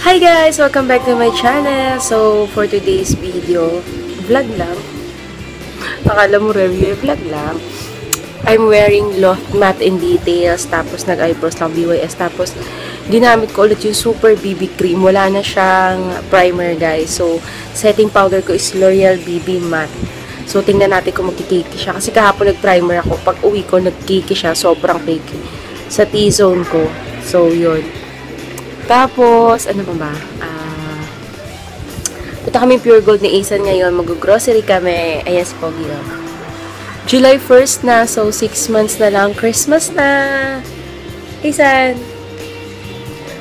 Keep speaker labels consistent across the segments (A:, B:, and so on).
A: Hi guys! Welcome back to my channel. So, for today's video, vlog lang. Akala mo review, vlog lang. I'm wearing Loft Matte in Details. Tapos, nag-eyebrows lang BYS. Tapos, ginamit ko ulit yung Super BB Cream. Wala na siyang primer guys. So, setting powder ko is L'Oreal BB Matte. So, tingnan natin kung magkikiki siya. Kasi kahapon nag-primer ako. Pag uwi ko, nagkiki siya. Sobrang cakey. Sa T-zone ko. So, yun. Tapos, ano pa ba? Punta kami Pure Gold ni Ethan ngayon. Mag-grocery kami. Ayan si Pogi. July 1st na. So, 6 months na lang. Christmas na. Ethan.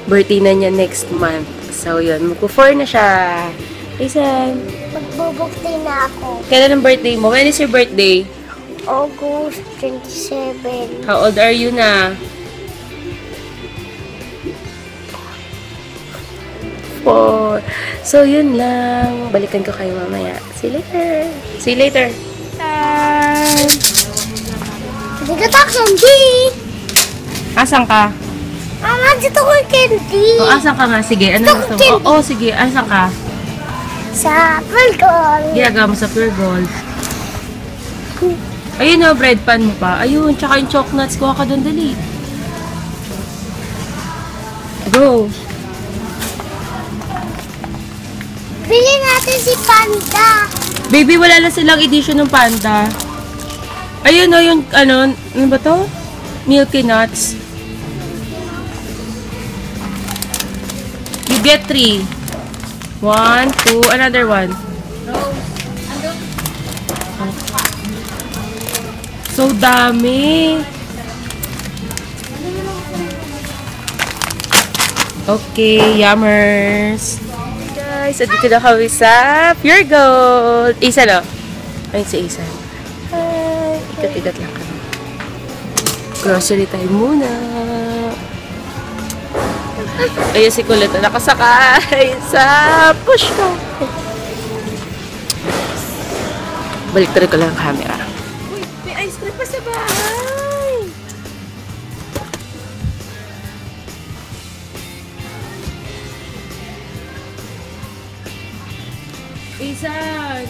A: Birthday na niya next month. So, yun. Magpo-4 na siya. Ethan.
B: Magbo-birthday na ako.
A: Kailan ang birthday mo? When is your birthday?
B: August 27.
A: How old are you na? 4. So, yun lang. Balikan ko kayo mamaya. See you later. See you later. Bye!
B: Dito tayo candy.
A: Asan ka?
B: Mama, dito ko candy.
A: O, asan ka nga? Sige, ano gusto mo? Oo, sige. Asan ka?
B: Sa Pure Gold.
A: Ginagawa mo sa Pure Gold. Ayun o, bread pan mo pa. Ayun, tsaka yung chocnuts. Kuha ka doon, dali. Go!
B: Bili natin si Panda.
A: Baby, wala na silang edition ng Panda. Ayun o, yung, ano ba to? Milky Nuts. You get 3. 1, 2, another one. So dami. Okay, yummers. Guys, dito na kami sa Pure Gold. Isa no? Ayun si Isa. Hi. Ikat-ikat lang kami. Grocery time muna. Ayun si Kulot na nakasakay sa push ko. Balik ko lang ang camera. Uy, may ice cream pa sa bahay. Isan!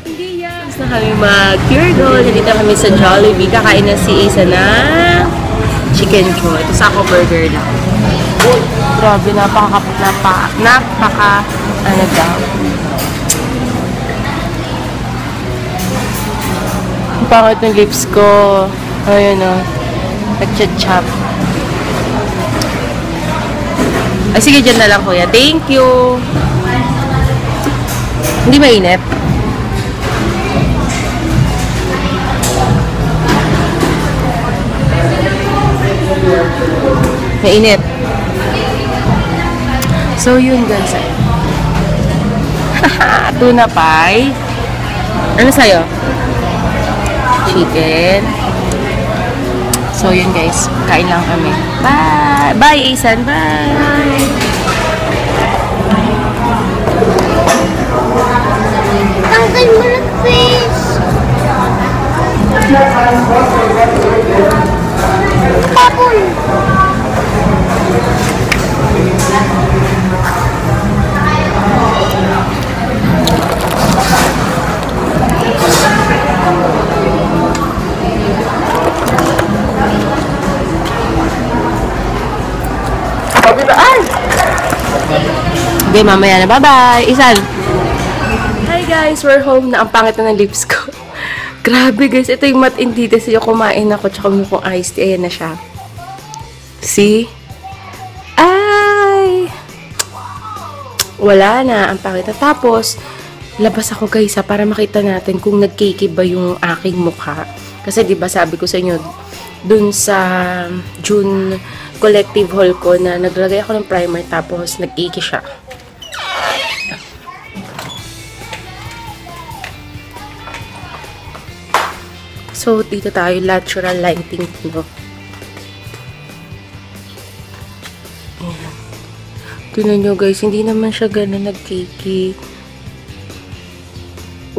A: Hindi yan! Tapos na kami mag-Pure Gold. Dito kami sa Jollibee. Kakain na si Isa na chicken ko. Ito sa ako burger lang. Uy! Grabe, ano daw. Ang pangit ng lips ko. Ayun o. Nag-chat-chap. Ay, sige, dyan na lang kuya. Thank you! Hindi mainit. Mainit. So, yun guys. Tuna pie. Ano sa'yo? Chicken. So, yun guys. Kain lang kami. Bye! Bye, Ethan. Bye!
B: Tanggal mo ng fish. Kapon.
A: Okay, mamaya na. Bye-bye! Isan! Hi guys! We're home na. Ang pangit na ng lips ko. Grabe guys. Ito yung matte in details. Yung kumain ako. Tsaka mo kong iced tea. Ayan na siya. See? Ay! Wala na. Ang pangit na. Tapos, labas ako guys para makita natin kung nagkiki ba yung aking mukha. Kasi diba sabi ko sa inyo, dun sa June collective haul ko na naglagay ako ng primer tapos nag-iki siya. So, dito tayo, natural lighting no? Ayan. Tignan nyo guys, hindi naman siya gano'n nagkiki.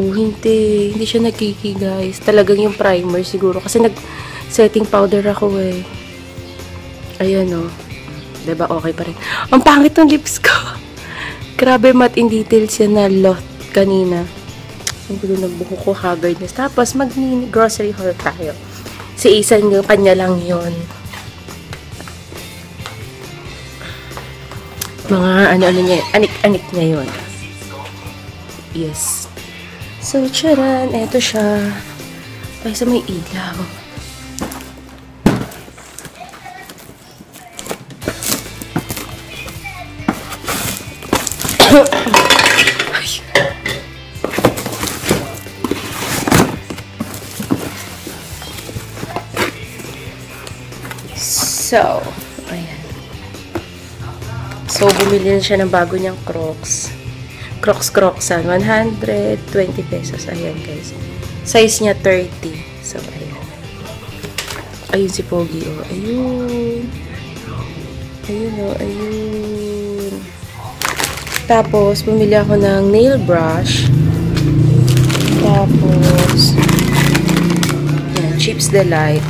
A: Oh, hindi. Hindi siya nagkiki guys. Talagang yung primer siguro. Kasi nag-setting powder ako eh. Ayan o. Diba? Okay pa rin. Ang pangit ng lips ko. Grabe, matte in details yan na lot kanina. Ang gulo ng buho ko, haggardness. Tapos, mag-grocery haul tayo. Si Isan yung kanya lang yun. Mga ano-ano niya, anik-anik niya yun. Yes. So, charan, eto siya. Ay, sa may ilaw. So, ayan. So, bumili na siya ng bago niyang Crocs. Crocsan. 120 pesos. Ayan, guys. Size niya 30. So, ayan. Ayun si Pogi, oh. Ayun. Ayun, oh. Ayun. Tapos, bumili ako ng nail brush. Tapos, ayan, Chips Delight.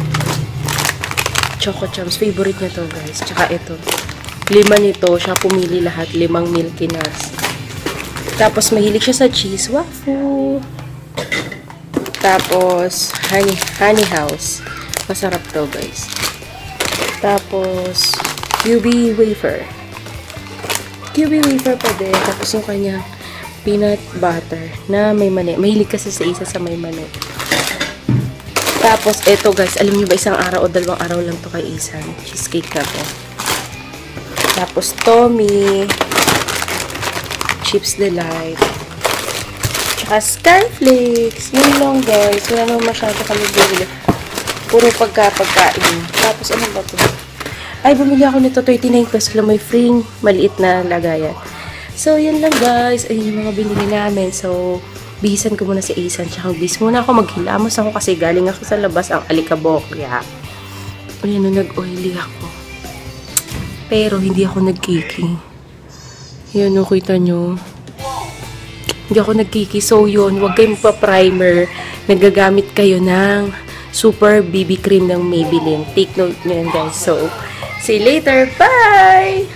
A: Choco Chums. Favorite niya to, guys. Tsaka ito. 5 nito. Siya pumili lahat. 5 Milky Nuts. Tapos, mahilig siya sa cheese waffle. Tapos, honey house. Masarap to, guys. Tapos, QB wafer. QB wafer pa din. Tapos, yung kanya peanut butter na may mani. Mahilig kasi sa isa sa may mani. Tapos, eto guys, alam niyo ba, isang araw o 2 araw lang to kay Isan. Cheesecake na to. Tapos, Tommy. Chips Delight. Tsaka Skyflakes. Yun lang guys. Wala naman masyado kami bumili. Puro pagkain. Tapos, ano ba to? Ay, bumili ako nito 39 pesos lang. May free maliit na lagayan. So, yun lang guys. Ayun yung mga binili namin. So, bihisan ko muna si Isan. Tsaka bis muna ako. Maghilamos ako kasi galing ako sa labas ang alikabok. Kaya, ayun, nag-oily ako. Pero, hindi ako nagkiki. Yan, kita nyo. Hindi ako nagkiki. So, yun. Huwag kayong pa-primer. Nagagamit kayo ng super BB cream ng Maybelline. Take note nyo yan, guys. So, see you later. Bye!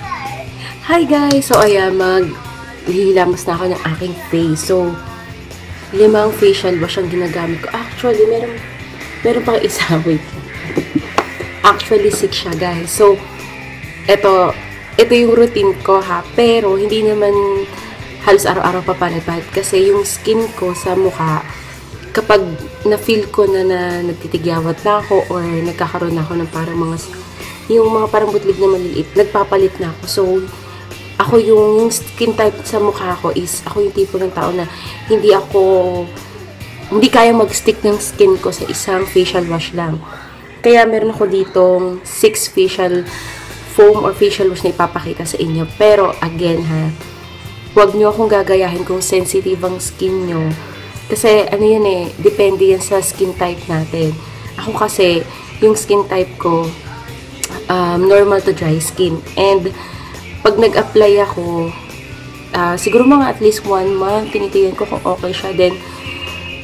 A: Hi, guys. So, ayan, maghihilamos na ako ng aking face. So, 5 facial wash ang ginagamit ko. Actually, meron pang isa. Wait. Actually, 6 siya, guys. So, ito yung routine ko, ha. Pero, hindi naman halos araw-araw papalit-palit. Kasi yung skin ko sa mukha, kapag na-feel ko na nagtitigyawat na ako or nagkakaroon na ako ng parang yung mga parang butlig na maliliit, nagpapalit na ako. So, ako yung skin type sa mukha ko is, ako yung tipo ng tao na hindi kaya mag-stick ng skin ko sa isang facial wash lang. Kaya meron ako ditong 6 facial foam or facial wash na ipapakita sa inyo. Pero, again ha, huwag nyo akong gagayahin kung sensitive ang skin nyo. Kasi, ano yan eh, depende yan sa skin type natin. Ako kasi, yung skin type ko, normal to dry skin. And, pag nag-apply ako, siguro mga at least 1 month, tinitigan ko kung okay siya. Then,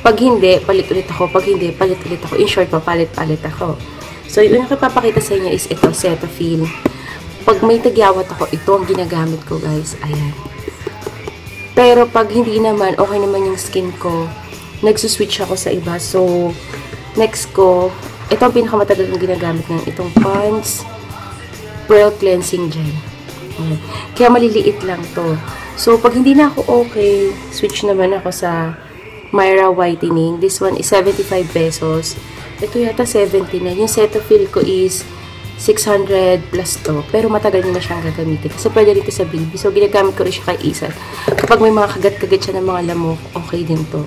A: pag hindi, palit ulit ako. Pag hindi, palit ulit ako. In short, papalit-palit ako. So, yung napapakita sa inyo is ito, Cetaphil. Pag may tagyawat ako, ito ang ginagamit ko, guys. Ayan. Pero, pag hindi naman, okay naman yung skin ko, nagsuswitch ako sa iba. So, next ko, ito ang pinakamatagal ng ginagamit ng itong Pond's Pearl Cleansing Gel. Ayan. Kaya maliliit lang to. So, pag hindi na ako okay, switch naman ako sa Myra Whitening. This one is 75 pesos. Ito yata 70 na. Yung Cetaphil ko is 600 plus to. Pero matagal nyo na siyang gagamitin. Kasi pwede rin ito sa baby. So, ginagamit ko rin siya kay Isan. Kapag may mga kagat-kagat siya ng mga lamok, okay din to.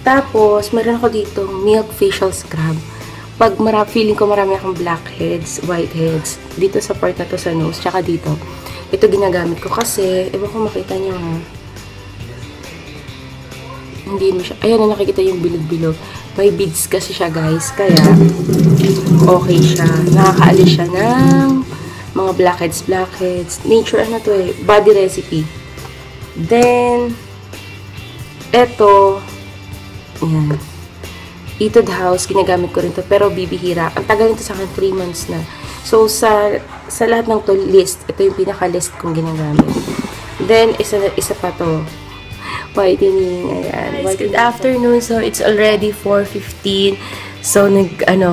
A: Tapos, meron ako dito Milk Facial Scrub. Pag feeling ko marami akong blackheads, whiteheads, dito sa part na to sa nose, tsaka dito, ito ginagamit ko kasi, ewan ko makita nyo ha. Hindi mo siya, ayan na nakikita yung bilog-bilog. May beads kasi siya guys, kaya okay siya. Nakakaalis siya ng mga blackheads. Nature ano to eh, body recipe. Then, eto, ayan. Etude House, ginagamit ko rin to pero bibihira. Ang tagal nito sa akin, 3 months na. So, sa lahat ng to list, ito yung pinaka-list kong ginagamit. Then, isa pa to. Whitening, ayan. Good afternoon. So, it's already 4:15. So, nag-retouch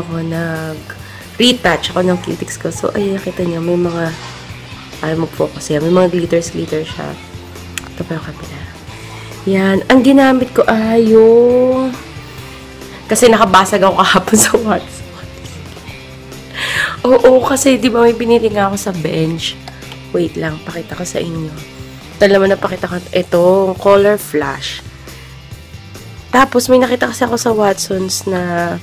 A: ako ng cutics ko. So, ayun, nakita niyo, may mga, ayaw mag-focus yan. May mga glitter siya. Ito pa yung kapila. Yan. Ang ginamit ko ay yung, kasi nakabasag ako kahapon sa WhatsApp. Oo, kasi di ba may binili nga ako sa bench. Wait lang, pakita ko sa inyo. Ito naman napakita ko, itong color flash. Tapos may nakita kasi ako sa Watsons na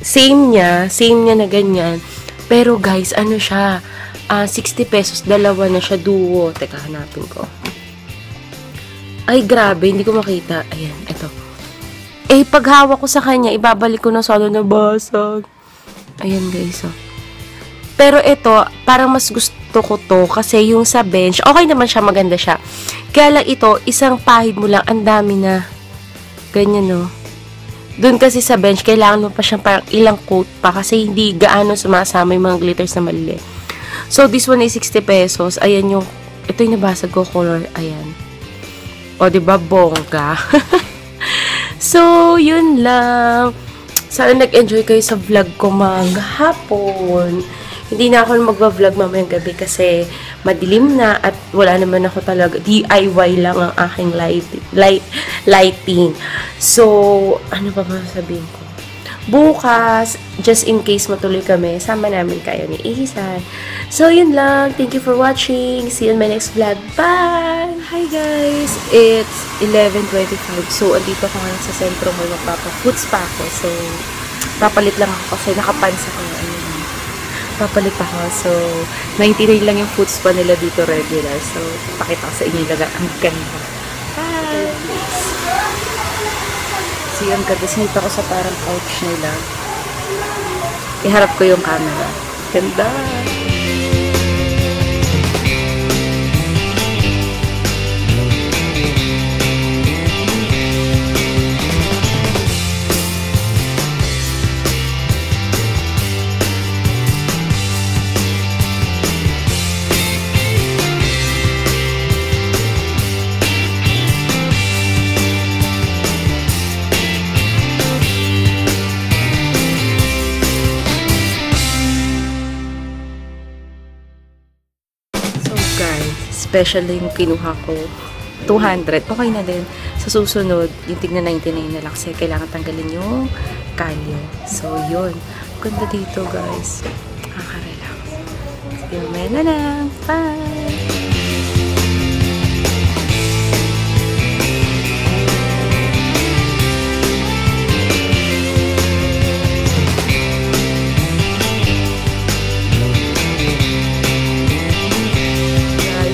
A: same niya na ganyan. Pero guys, ano siya, 60 pesos, dalawa na siya, duo. Teka, hanapin ko. Ay, grabe, hindi ko makita. Ayan, ito. Eh, paghawak ko sa kanya, ibabalik ko na solo na basag. Ayan, guys, oh. Pero ito, parang mas gusto ko to kasi yung sa bench, okay naman siya, maganda siya. Kaya lang ito, isang pahid mo lang, ang dami na. Ganyan, no. Doon kasi sa bench, kailangan mo pa siyang parang ilang coat pa kasi hindi gaano sumasama yung mga glitters na maliliit. So, this one is 60 pesos. Ayan yung, ito yung nabasag ko color. Ayan. O, diba, bongga? So, yun lang. Sana nag-enjoy kayo sa vlog ko maghapon. Hindi na ako magva-vlog mamayang gabi kasi madilim na at wala naman ako talaga. DIY lang ang aking lighting. So, ano pa masasabihin ko? Bukas, just in case matuloy kami, sama namin kayo ni Ihisan. So, yun lang. Thank you for watching. See you in my next vlog. Bye! Hi guys! It's 11:25. So, andito ako ngayon sa sentro mo. Magpapa-foods pa ako. So, papalit lang ako kasi nakapans ako. Papalit ako. So, 99 lang yung foods pa nila dito regular. So, pakita ko sa inyo yung ang ganda. Bye! So, yun, kadisnito ako sa parang couch nila. Iharap ko yung camera. Ganda! Especially yung kinuha ko, 200. Okay na din. Sa susunod, yung tigna 99 na lang kasi kailangan tanggalin yung kalyo. So, yun. Ganda dito, guys. Nakaka-relax. Sige, mamaya na lang. Bye!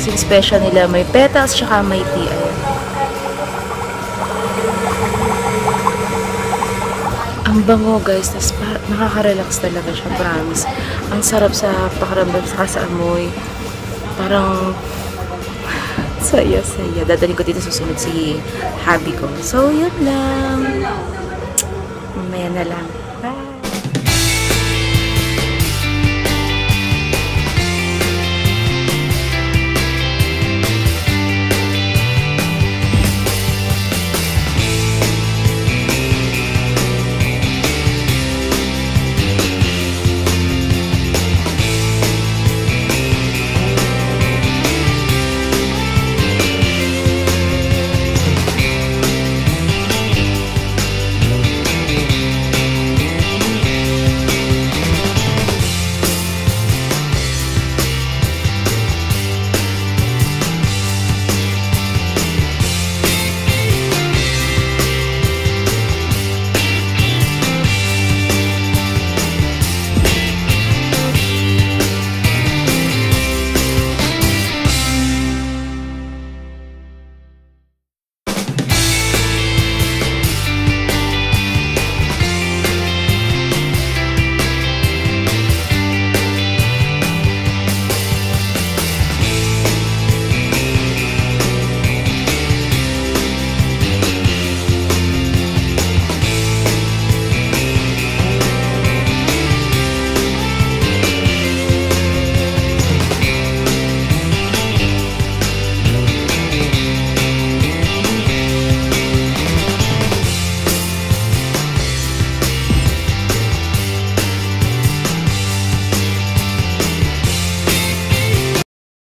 A: Yung special nila, may petals, tsaka may tea. Ayan. Ang bango, guys. Tas nakaka-relax talaga siya, promise. Ang sarap sa pakiramdam sa amoy. Parang saya-saya. Dadalhin ko dito susunod si hubby ko. So, yun lang. Mamaya na lang.